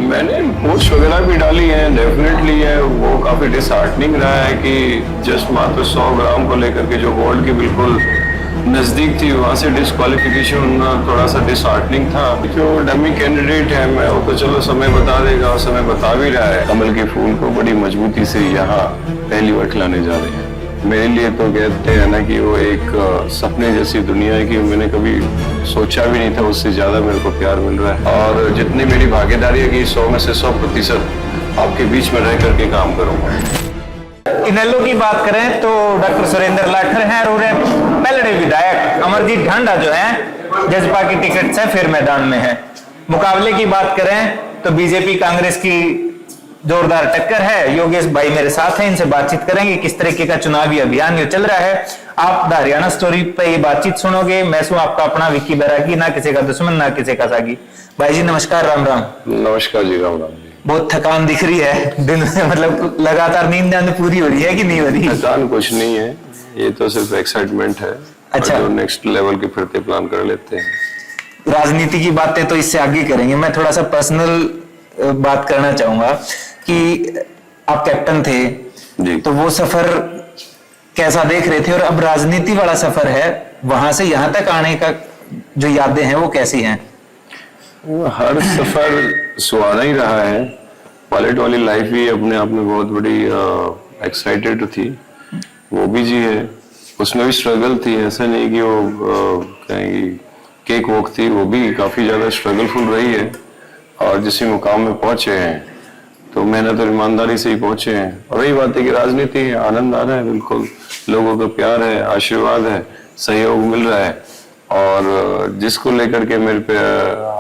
मैंने पोस्ट वगैरह भी डाली है, डेफिनेटली है वो काफी डिसहार्टनिंग रहा है कि जस्ट मात्र 100 ग्राम को लेकर के जो गोल्ड की बिल्कुल नजदीक थी वहां से डिस्क्वालिफिकेशन थोड़ा सा डिसहार्टनिंग था। जो डमी कैंडिडेट है मैं वो तो चलो समय बता देगा और समय बता भी रहा है। कमल के फूल को बड़ी मजबूती से यहाँ पहली बार खिलाने जा रहे हैं। मेरे लिए तो कहते हैं ना कि वो एक सपने जैसी दुनिया है कि मैंने कभी सोचा भी नहीं था उससे ज्यादा मेरे को प्यार मिल रहा है। और जितनी मेरी भागीदारी है कि 100 में से 100% आपके बीच में रह करके काम करूंगा। इनेलो की बात करें तो डॉक्टर सुरेंद्र लाठर हैं और पहले विधायक अमरजीत ढांडा जो है जजपा की टिकट से फिर मैदान में है। मुकाबले की बात करें तो बीजेपी कांग्रेस की जोरदार टक्कर है। योगेश भाई मेरे साथ हैं, इनसे बातचीत करेंगे किस तरीके का चुनावी अभियान ये चल रहा है। आप द हरियाणा स्टोरी पे ये बातचीत सुनोगे। मैं हूं आपका अपना विक्की बैरागी, ना किसी का दुश्मन ना किसी का सागी। भाई जी नमस्कार, राम राम। नमस्कार जी, राम राम जी। बहुत थकान दिख रही है दिन में, मतलब लगातार नींद पूरी हो रही है कि नहीं हो रही? थकान कुछ नहीं है, ये तो सिर्फ एक्साइटमेंट है। अच्छा, जो नेक्स्ट लेवल के फिरते प्लान कर लेते हैं। राजनीति की बातें तो इससे आगे करेंगे। मैं थोड़ा सा पर्सनल बात करना चाहूंगा कि आप कैप्टन थे जी, तो वो सफर कैसा देख रहे थे, और अब राजनीति वाला सफर है, वहां से यहाँ तक आने का जो यादें हैं वो कैसी हैं? हर सफर सुहाना ही रहा है। पायलट वाली लाइफ भी अपने आप में बहुत बड़ी एक्साइटेड थी, वो भी जी है। उसमें भी स्ट्रगल थी, ऐसा नहीं कि वो कहेंगे केक वॉक थी, वो भी काफी ज्यादा स्ट्रगलफुल रही है। और जिस मुकाम में पहुंचे हैं तो मेहनत और ईमानदारी से ही पहुंचे हैं। और वही बात है कि राजनीति है, आनंद आ रहा है, बिल्कुल लोगों का प्यार है, आशीर्वाद है, सहयोग मिल रहा है। और जिसको लेकर के मेरे पे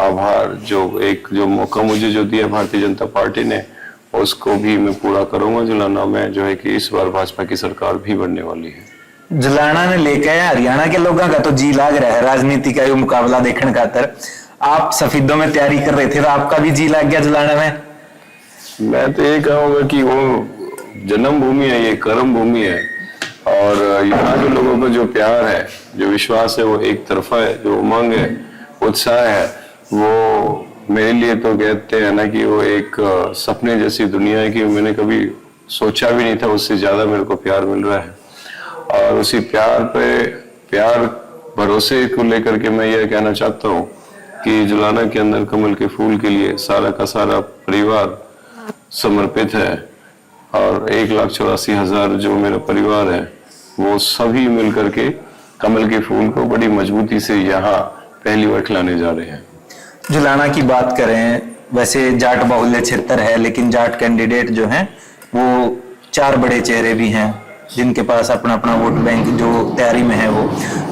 आभार, जो मौका मुझे जो दिया भारतीय जनता पार्टी ने, उसको भी मैं पूरा करूंगा। जुलाना में जो है कि इस बार भाजपा की सरकार भी बनने वाली है। जुलाना ने लेके आया, हरियाणा के लोगों का तो जी लाग रहा है राजनीति का ये मुकाबला देखने खातर। आप सफेदों में तैयारी कर रहे थे तो आपका भी जी लग गया जुलाना में? मैं तो ये कहूंगा कि वो जन्म भूमि है, ये कर्म भूमि है। और यहाँ के लोगों का जो प्यार है, जो विश्वास है, वो एक तरफा है। जो उमंग है, उत्साह है, वो मेरे लिए तो कहते हैं ना कि वो एक सपने जैसी दुनिया है कि मैंने कभी सोचा भी नहीं था उससे ज्यादा मेरे को प्यार मिल रहा है। और उसी प्यार भरोसे को लेकर के मैं ये कहना चाहता हूँ कि जुलाना के अंदर कमल के फूल के लिए सारा का सारा परिवार समर्पित है। और 1,84,000 जो मेरा परिवार है वो सभी मिलकर के कमल के फूल को बड़ी मजबूती से यहाँ पहली बार खिलाने जा रहे हैं। जुलाना की बात करें, वैसे जाट बाहुल्य क्षेत्र है, लेकिन जाट कैंडिडेट जो हैं वो 4 बड़े चेहरे भी हैं जिनके पास अपना अपना वोट बैंक जो तैयारी में है वो।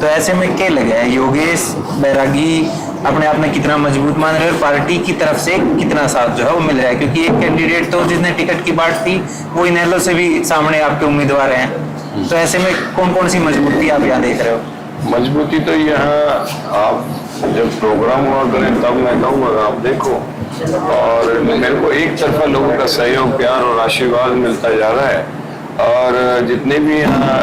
तो ऐसे में क्या लगे है, योगेश बैरागी अपने आप में कितना मजबूत मान रहे हैं, पार्टी की तरफ से कितना साथ जो है वो मिल रहा है? क्योंकि एक कैंडिडेट तो जिसने टिकट की बात थी वो इनेलो से भी सामने आपके उम्मीदवार हैं। तो ऐसे में कौन कौन सी मजबूती आप यहाँ देख रहे हो? मजबूती तो यहाँ आप जब प्रोग्राम हुआ करें तब मैं कहूँगा आप देखो। और मेरे को एक तरफा लोगों का सहयोग, प्यार और आशीर्वाद मिलता जा रहा है। और जितने भी यहाँ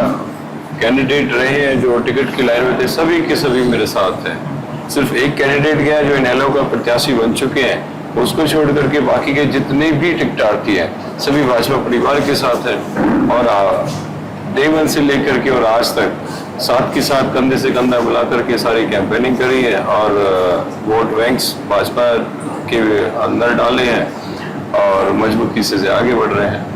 कैंडिडेट रहे हैं जो टिकट की लाइन में थे, सभी के सभी मेरे साथ हैं। सिर्फ एक कैंडिडेट गया जो इनेलो का प्रत्याशी बन चुके हैं, उसको छोड़ करके बाकी के जितने भी टिकटार्थी हैं सभी भाजपा परिवार के साथ हैं। और डे वन से लेकर के और आज तक साथ के साथ कंधे से कंधा मिला करके सारी कैंपेनिंग करी है और वोट बैंक्स भाजपा के अंदर डाले हैं और मजबूती से आगे बढ़ रहे हैं।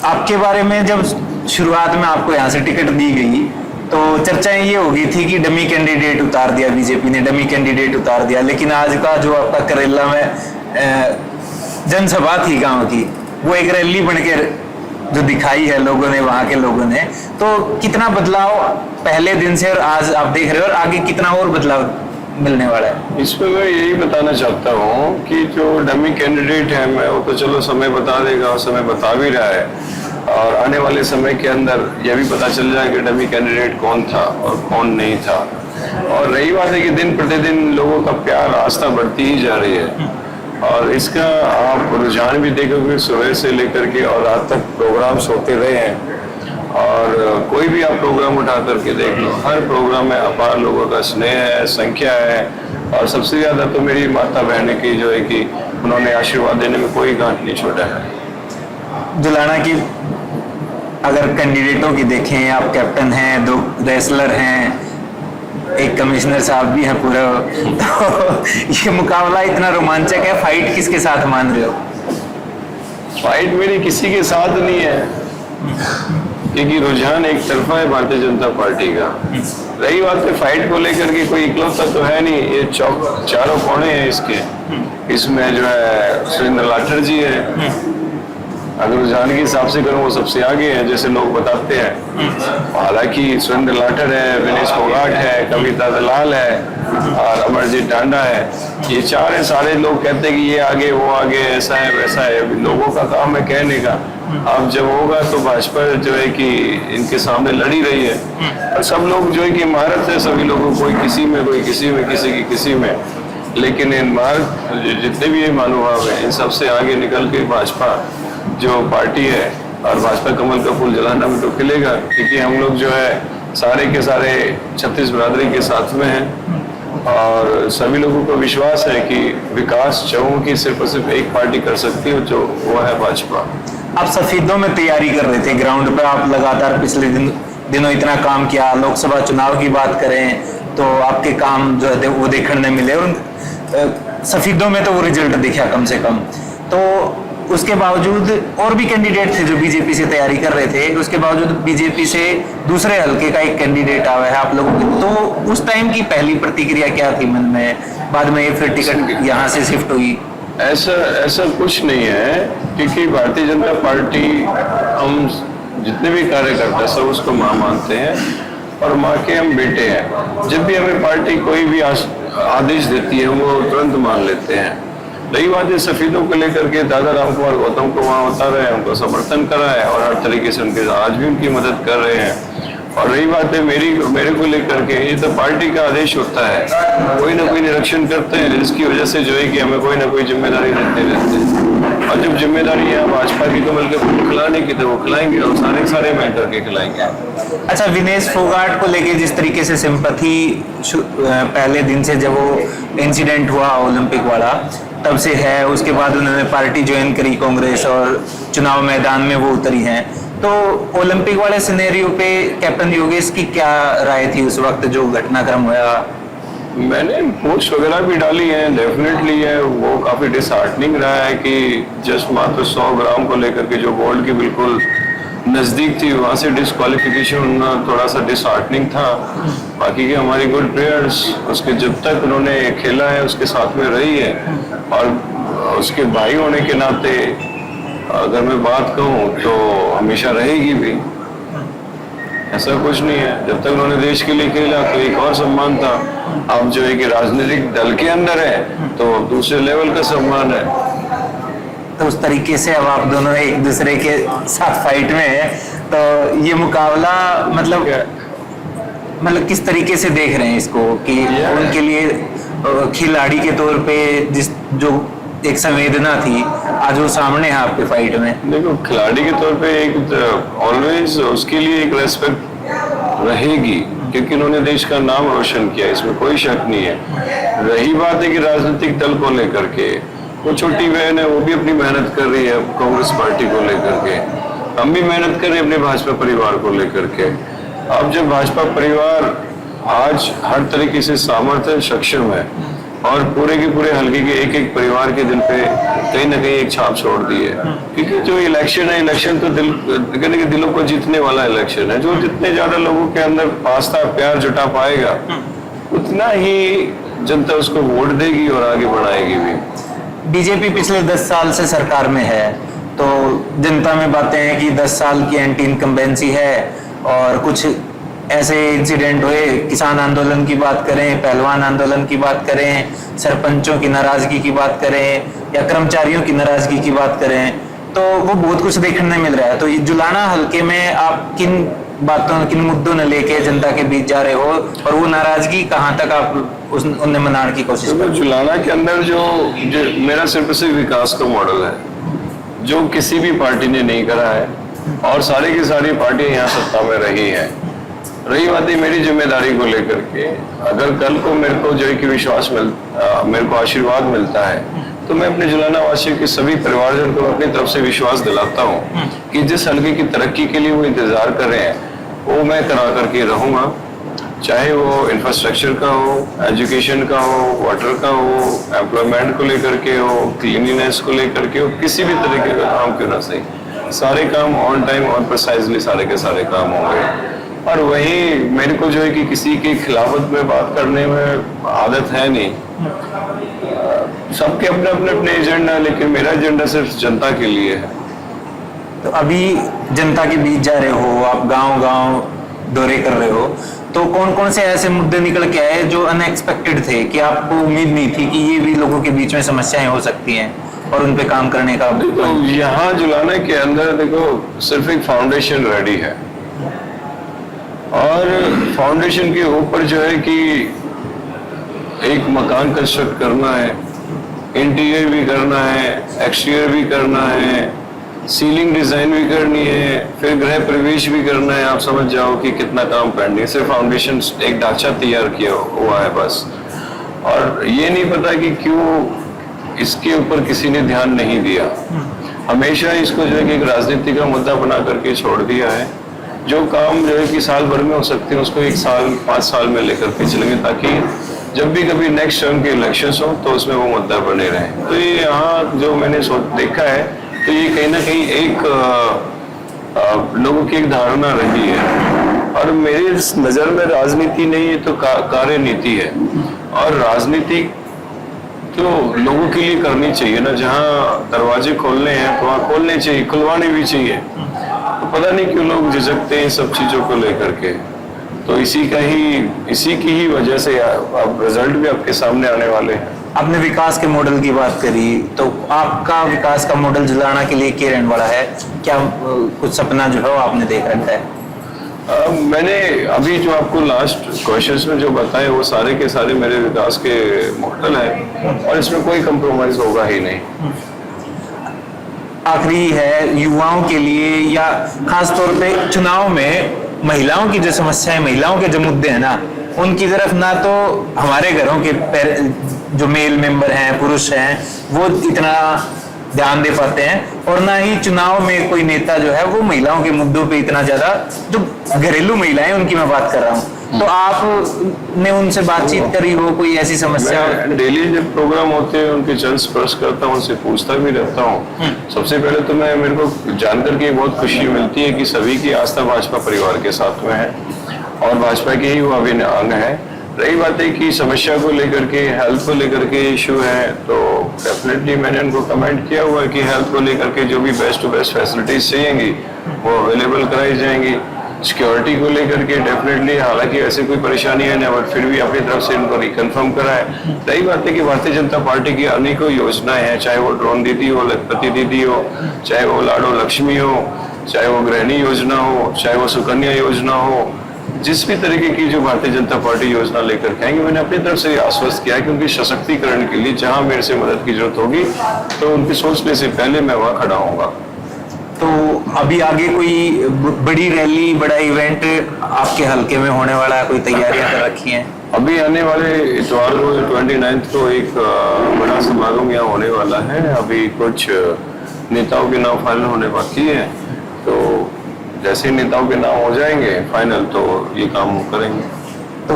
आपके बारे में जब शुरुआत में आपको यहाँ से टिकट दी गई तो चर्चाएं ये हो गई थी कि डमी कैंडिडेट उतार दिया, बीजेपी ने डमी कैंडिडेट उतार दिया। लेकिन आज का जो आपका करेला में जनसभा थी गांव की, वो एक रैली बनकर जो दिखाई है लोगों ने, वहां के लोगों ने, तो कितना बदलाव पहले दिन से और आज आप देख रहे हो, और आगे कितना और बदलाव मिलने वाला है? इसमें मैं यही बताना चाहता हूँ कि जो डमी कैंडिडेट है मैं वो तो चलो समय बता देगा और समय बता भी रहा है। और आने वाले समय के अंदर यह भी पता चल जाए कि डमी कैंडिडेट कौन था और कौन नहीं था। और रही बात है कि दिन प्रतिदिन लोगों का प्यार, आस्था बढ़ती ही जा रही है। और इसका आप रुझान भी देखोगे, सुबह से लेकर के और रात तक प्रोग्राम्स होते रहे हैं। और कोई भी आप प्रोग्राम उठा करके देख लो, हर प्रोग्राम में अपार लोगों का स्नेह है, संख्या है। और सबसे ज्यादा तो मेरी माता बहन की जो है कि उन्होंने आशीर्वाद देने में कोई गांठ नहीं छोड़ा है। जुलाना की अगर कैंडिडेटों की देखें, आप कैप्टन हैं, 2 रेसलर हैं, एक कमिश्नर साहब भी हैं पूरा, तो ये मुकाबला इतना रोमांचक है, फाइट किसके साथ मान रहे हो? फाइट मेरी किसी के साथ नहीं है, क्योंकि रुझान एक तरफा है भारतीय जनता पार्टी का। रही बात है फाइट को लेकर के, कोई इकलौता तो है नहीं, ये चारों कोने हैं इसके। इसमें जो है सुरेंद्र लाठर जी है, अगर रुझान के हिसाब से करूं वो सबसे आगे है जैसे लोग बताते हैं। हालांकि सुरेंद्र लाठर है, विनेश फोगाट है, कविता दलाल है और अमरजीत टांडा है। ये 4 है, सारे लोग कहते हैं कि ये आगे वो आगे, ऐसा है वैसा है। लोगों का काम है कहने का। अब जब होगा तो भाजपा जो है कि इनके सामने लड़ी रही है और सब लोग जो है कि महारत है सभी लोगों, कोई किसी में, कोई किसी में, किसी की किसी में, लेकिन इन महारत जितने भी ये महानुभाव है इन सबसे आगे निकल के भाजपा जो पार्टी है और भाजपा कमल का फूल जलाना में तो खिलेगा, क्योंकि हम लोग जो है सारे के सारे 36 बिरादरी के साथ में हैं और सभी लोगों को विश्वास है कि विकास चाहूँ कि सिर्फ और सिर्फ एक पार्टी कर सकती है, जो वो है भाजपा। आप सफेदों में तैयारी कर रहे थे, ग्राउंड पर आप लगातार पिछले दिनों इतना काम किया। लोकसभा चुनाव की बात करें तो आपके काम जो है वो देखने मिले और सफेदों में तो वो रिजल्ट दिखा कम से कम। तो उसके बावजूद और भी कैंडिडेट थे जो बीजेपी से तैयारी कर रहे थे, उसके बावजूद बीजेपी से दूसरे हलके का एक कैंडिडेट आया है आप लोगों की, तो उस टाइम की पहली प्रतिक्रिया क्या थी मन में? बाद में ये फिर टिकट यहाँ से शिफ्ट हुई? ऐसा कुछ नहीं है, क्योंकि भारतीय जनता पार्टी हम जितने भी कार्यकर्ता सब उसको मां मानते हैं और मां के हम बेटे हैं। जब भी हमें पार्टी कोई भी आदेश देती है वो तुरंत मान लेते हैं। रही बात है सफेदों को लेकर के, दादा राम कुमार गौतम को वहाँ उतारा है, उनको समर्थन करा है और हर तरीके से उनके आज भी उनकी मदद कर रहे हैं। और रही बात है मेरे को लेकर के, ये तो पार्टी का आदेश होता है, कोई ना कोई निरीक्षण करते हैं, जिसकी वजह से जो है कि हमें कोई ना कोई जिम्मेदारी देते रहते हैं। और जब जिम्मेदारी है भाजपा की तो मिलकर खिलाने की, तो वो खिलाएंगे और सारे मैं करके खिलाएंगे। अच्छा, विनेश फोगाट को लेके जिस तरीके से सिंपैथी पहले दिन से जब वो इंसिडेंट हुआ ओलंपिक वाला तब से है, उसके बाद उन्होंने पार्टी ज्वाइन करी कांग्रेस और चुनाव मैदान में वो उतरी हैं, तो ओलंपिक वाले सिनेरियो पे कैप्टन योगेश की क्या राय थी उस वक्त जो घटनाक्रम हुआ? मैंने पोस्ट वगैरह भी डाली है, डेफिनेटली है वो काफी डिसहार्टनिंग रहा है कि जस्ट मात्र 100 ग्राम को लेकर के जो गोल्ड की बिल्कुल नजदीक थी वहां से डिस्क्वालिफिकेशन होना थोड़ा सा डिसहार्टनिंग था। बाकी के हमारी गुड प्लेयर्स उसके जब तक उन्होंने खेला है उसके साथ में रही है और उसके भाई होने के नाते अगर मैं बात कहूँ तो हमेशा रहेगी भी, ऐसा कुछ नहीं है। जब तक उन्होंने देश के लिए खेला तो एक और सम्मान था। अब जो है कि राजनीतिक दल के अंदर है तो दूसरे लेवल का सम्मान है। तो उस तरीके से अब आप दोनों एक दूसरे के साथ फाइट में है, तो ये मुकाबला मतलब किस तरीके से देख रहे हैं इसको कि उनके लिए खिलाड़ी के तौर पे जिस जो एक संवेदना थी आज वो सामने है आपके फाइट में? देखो, खिलाड़ी के तौर पे एक ऑलवेज उसके लिए एक रेस्पेक्ट रहेगी, क्योंकि उन्होंने देश का नाम रोशन किया, इसमें कोई शक नहीं है। रही बात है कि राजनीतिक दल को लेकर के, वो छोटी बहन है, वो भी अपनी मेहनत कर रही है कांग्रेस पार्टी को लेकर के, हम भी मेहनत कर रहे हैं अपने भाजपा परिवार को लेकर के। अब जब भाजपा परिवार आज हर तरीके से सामर्थ्य सक्षम है और पूरे के पूरे हल्के के एक एक परिवार के दिल पे कहीं ना कहीं एक छाप छोड़ दी है, क्योंकि जो इलेक्शन है, इलेक्शन तो दिलों को जीतने वाला इलेक्शन है। जो जितने ज्यादा लोगों के अंदर आस्था प्यार जुटा पाएगा उतना ही जनता उसको वोट देगी और आगे बढ़ाएगी भी। बीजेपी पिछले 10 साल से सरकार में है, तो जनता में बातें हैं कि 10 साल की एंटी इनकम्बेंसी है और कुछ ऐसे इंसिडेंट हुए, किसान आंदोलन की बात करें, पहलवान आंदोलन की बात करें, सरपंचों की नाराजगी की बात करें या कर्मचारियों की नाराजगी की बात करें, तो वो बहुत कुछ देखने मिल रहा है। तो ये जुलाना हल्के में आप किन बातों, किन मुद्दों ने लेके जनता के बीच जा रहे हो और वो नाराजगी कहाँ तक आप उन्हें मनाने की कोशिश कर रहे हो? जुलाना के अंदर जो मेरा सिर्फ सिर्फ विकास का मॉडल है जो किसी भी पार्टी ने नहीं करा है और सारी की सारी पार्टियां यहाँ सत्ता में रही है। रही बात है मेरी जिम्मेदारी को लेकर के, अगर कल को मेरे को जो है कि विश्वास मेरे को आशीर्वाद मिलता है तो मैं अपने जुलाना वासियों के सभी परिवारजन को अपनी तरफ से विश्वास दिलाता हूँ कि जिस हल्के की तरक्की के लिए वो इंतजार कर रहे हैं वो मैं करा करके रहूंगा, चाहे वो इंफ्रास्ट्रक्चर का हो, एजुकेशन का हो, वाटर का हो, एम्प्लॉयमेंट को लेकर के हो, क्लीनिनेस को लेकर के हो, किसी भी तरीके का काम क्यों ना सही, सारे काम ऑन टाइम और प्रिसाइजली सारे के सारे काम होंगे। और वही मेरे को जो है कि किसी के खिलाफत में बात करने में आदत है नहीं, सबके अपने अपने अपने एजेंडा, लेकिन मेरा एजेंडा सिर्फ जनता के लिए है। तो अभी जनता के बीच जा रहे हो आप, गांव-गांव दौरे कर रहे हो, तो कौन कौन से ऐसे मुद्दे निकल के आए जो अनएक्सपेक्टेड थे कि आपको उम्मीद नहीं थी कि ये भी लोगों के बीच में समस्याएं हो सकती हैं और उन पे काम करने का? देखो यहाँ जुलाना के अंदर देखो सिर्फ एक फाउंडेशन रेडी है और फाउंडेशन के ऊपर जो है कि एक मकान कंस्ट्रक्ट करना है, इंटीरियर भी करना है, एक्सटीरियर भी करना है, सीलिंग डिजाइन भी करनी है, फिर गृह प्रवेश भी करना है। आप समझ जाओ कि कितना काम पेंडिंग, सिर्फ फाउंडेशन एक ढांचा तैयार किया हुआ है बस। और ये नहीं पता कि क्यों इसके ऊपर किसी ने ध्यान नहीं दिया, हमेशा इसको जो है कि एक राजनीति का मुद्दा बना करके छोड़ दिया है। जो काम जो है कि साल भर में हो सकते हैं उसको 1 साल 5 साल में लेकर के चलेंगे, ताकि जब भी कभी नेक्स्ट टर्म के इलेक्शंस हो तो उसमें वो मुद्दा बने रहे। तो ये यहाँ जो मैंने देखा है तो ये कहीं ना कहीं एक लोगों की एक धारणा रही है और मेरी नजर में राजनीति नहीं है तो कार्यनीति है। और राजनीति तो लोगों के लिए करनी चाहिए ना, जहाँ दरवाजे खोलने हैं तो वहाँ खोलने चाहिए, खुलवाने भी चाहिए। तो पता नहीं क्यों लोग झिझकते हैं सब चीजों को लेकर के। तो इसी की ही वजह से अब रिजल्ट भी आपके सामने आने वाले हैं। आपने विकास के मॉडल की बात करी, तो आपका विकास का मॉडल जुलाना के लिए क्या रहने वाला है? क्या कुछ सपना जो है आपने देख रखा है? मैंने अभी जो आपको लास्ट क्वेश्चंस में जो बताए वो सारे के सारे मेरे विकास के मॉडल हैं और इसमें कोई कंप्रोमाइज होगा ही नहीं। आखिरी है, युवाओं के लिए या खास तौर पे चुनाव में महिलाओं की जो समस्याएं, महिलाओं के जो मुद्दे हैं ना, उनकी तरफ ना तो हमारे घरों के जो मेल मेंबर हैं, पुरुष हैं, वो इतना ध्यान दे पाते हैं और ना ही चुनाव में कोई नेता जो है वो महिलाओं के मुद्दों पे इतना ज्यादा, जो घरेलू महिलाएं उनकी मैं बात कर रहा हूँ। तो आपने उनसे बातचीत करी हो, कोई ऐसी समस्या? डेली जब प्रोग्राम होते हैं उनके जल स्पर्श करता हूँ, उनसे पूछता भी रहता हूँ। सबसे पहले तो मेरे को जानकर के बहुत खुशी मिलती है कि सभी की आस्था भाजपा परिवार के साथ में है और भाजपा के ही वो अभिन्न अंग है। रही बात है कि समस्या को लेकर के, हेल्थ को लेकर के इशू है, तो डेफिनेटली मैंने उनको कमेंट किया हुआ है कि हेल्थ को लेकर के जो भी बेस्ट टू बेस्ट फैसिलिटीज चाहिएंगी वो अवेलेबल कराई जाएंगी। सिक्योरिटी को लेकर के डेफिनेटली, हालांकि ऐसे कोई परेशानी है ना, बट फिर भी अपनी तरफ से इनको रिकन्फर्म करा है। रही बात है कि भारतीय जनता पार्टी की अनेकों योजनाएं हैं, चाहे वो ड्रोन दीदी हो, लखपति दीदी हो, चाहे वो लाडो लक्ष्मी हो, चाहे वो गृहिणी योजना हो, चाहे वो सुकन्या योजना हो, जिस भी तरीके की जो भारतीय जनता पार्टी योजना लेकर के आएंगे, मैंने अपनी तरफ से आश्वस्त किया है कि उनके सशक्तिकरण के लिए जहां मेरे से मदद की जरूरत होगी तो उनकी सोचने से पहले मैं वहां खड़ा होऊंगा। तो अभी आगे कोई बड़ी रैली, बड़ा इवेंट आपके हल्के में होने वाला है, कोई तैयारियां कर रखी हैं? अभी आने वाले इतवार को 29 को एक बड़ा समागम यहाँ होने वाला है। अभी कुछ नेताओं के नाम फाइनल होने बाकी है, तो जैसे ही नेताओं के नाम हो जाएंगे फाइनल तो ये काम करेंगे। तो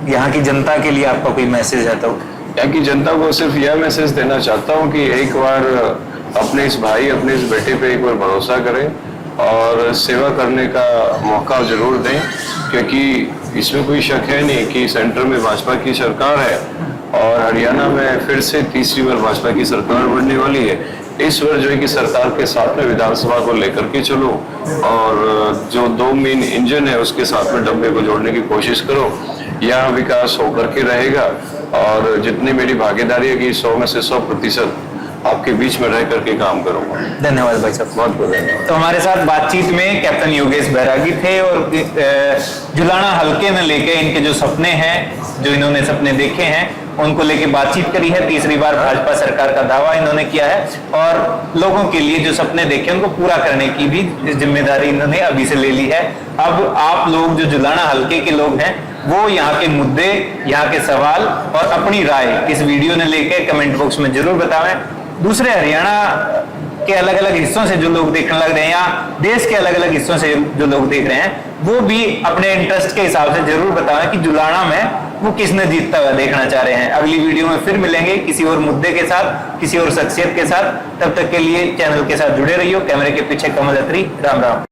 यहाँ की जनता के लिए आपका कोई मैसेज है? तो यहाँ की जनता को सिर्फ यह मैसेज देना चाहता हूँ कि एक बार अपने इस भाई, अपने इस बेटे पे एक बार भरोसा करें और सेवा करने का मौका जरूर दें, क्योंकि इसमें कोई शक है नहीं कि सेंटर में भाजपा की सरकार है और हरियाणा में फिर से तीसरी बार भाजपा की सरकार बनने वाली है। इस बार जो है कि सरकार के साथ में विधानसभा को लेकर के चलो और जो 2 मेन इंजन है उसके साथ में डब्बे को जोड़ने की कोशिश करो। यहाँ विकास होकर के रहेगा और जितनी मेरी भागीदारी है कि 100 में से 100% आपके बीच में रह करके काम करूंगा। धन्यवाद भाई साहब, बहुत बहुत धन्यवाद। तो हमारे साथ बातचीत में कैप्टन योगेश बैरागी थे और जुलाना हल्के में लेके इनके जो सपने हैं, जो इन्होंने सपने देखे हैं, उनको लेके बातचीत करी है। तीसरी बार भाजपा सरकार का दावा इन्होंने किया है और लोगों के लिए जो सपने देखे उनको पूरा करने की भी जिम्मेदारी इन्होंने अभी से ले ली है। अब आप लोग जो जुलाना हल्के के लोग हैं वो यहाँ के मुद्दे, यहाँ के सवाल और अपनी राय इस वीडियो ने लेके कमेंट बॉक्स में जरूर बतावें। दूसरे हरियाणा के अलग अलग हिस्सों से जो लोग देखने लग रहे हैं या देश के अलग अलग हिस्सों से जो लोग देख रहे हैं, वो भी अपने इंटरेस्ट के हिसाब से जरूर बताएं कि जुलाना में वो किसने जीतता हुआ देखना चाह रहे हैं। अगली वीडियो में फिर मिलेंगे किसी और मुद्दे के साथ, किसी और शख्सियत के साथ। तब तक के लिए चैनल के साथ जुड़े रहिए। कैमरे के पीछे कमल अत्री, राम राम।